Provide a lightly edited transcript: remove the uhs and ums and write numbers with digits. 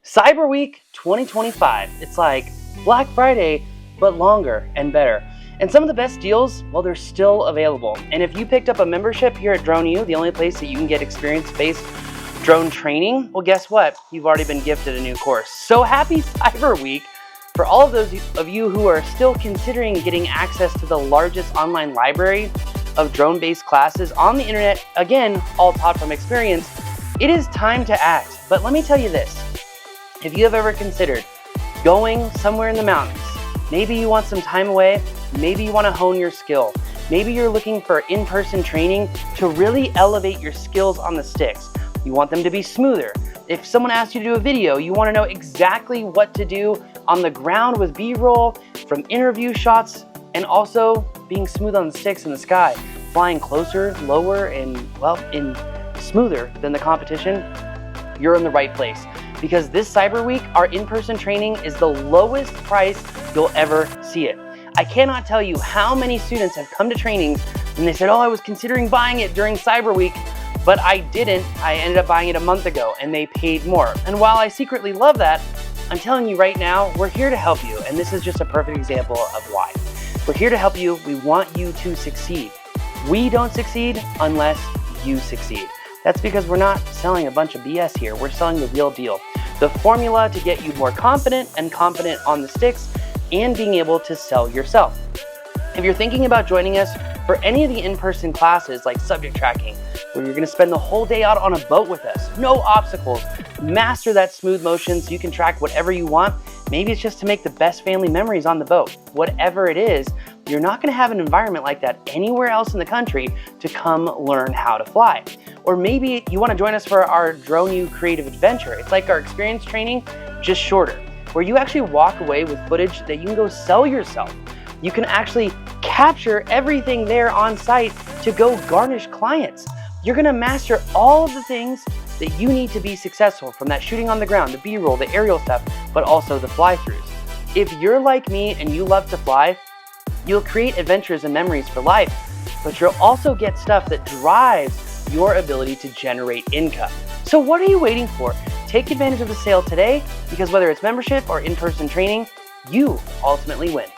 Cyber Week 2025. It's like Black Friday, but longer and better. And some of the best deals, well, they're still available. And if you picked up a membership here at DroneU, the only place that you can get experience-based drone training, well, guess what? You've already been gifted a new course. So happy Cyber Week for all of those of you who are still considering getting access to the largest online library of drone-based classes on the internet, again, all taught from experience. It is time to act. But let me tell you this. If you have ever considered going somewhere in the mountains, maybe you want some time away, maybe you want to hone your skill, maybe you're looking for in-person training to really elevate your skills on the sticks. You want them to be smoother. If someone asks you to do a video, you want to know exactly what to do on the ground with B-roll, from interview shots, and also being smooth on the sticks in the sky, flying closer, lower, and smoother than the competition. You're in the right place. Because this Cyber Week, our in-person training is the lowest price you'll ever see it. I cannot tell you how many students have come to trainings and they said, oh, I was considering buying it during Cyber Week, but I didn't. I ended up buying it a month ago and they paid more. And while I secretly love that, I'm telling you right now, we're here to help you. And this is just a perfect example of why. We're here to help you. We want you to succeed. We don't succeed unless you succeed. That's because we're not selling a bunch of BS here. We're selling the real deal. The formula to get you more confident and competent on the sticks and being able to sell yourself. If you're thinking about joining us for any of the in-person classes like subject tracking, where you're gonna spend the whole day out on a boat with us, no obstacles, master that smooth motion so you can track whatever you want. Maybe it's just to make the best family memories on the boat. Whatever it is, you're not gonna have an environment like that anywhere else in the country to come learn how to fly. Or maybe you wanna join us for our DroneU Creative Adventure. It's like our experience training, just shorter, where you actually walk away with footage that you can go sell yourself. You can actually capture everything there on site to go garnish clients. You're gonna master all of the things that you need to be successful, from that shooting on the ground, the B-roll, the aerial stuff, but also the fly-throughs. If you're like me and you love to fly, you'll create adventures and memories for life, but you'll also get stuff that drives your ability to generate income. So what are you waiting for? Take advantage of the sale today, because whether it's membership or in-person training, you ultimately win.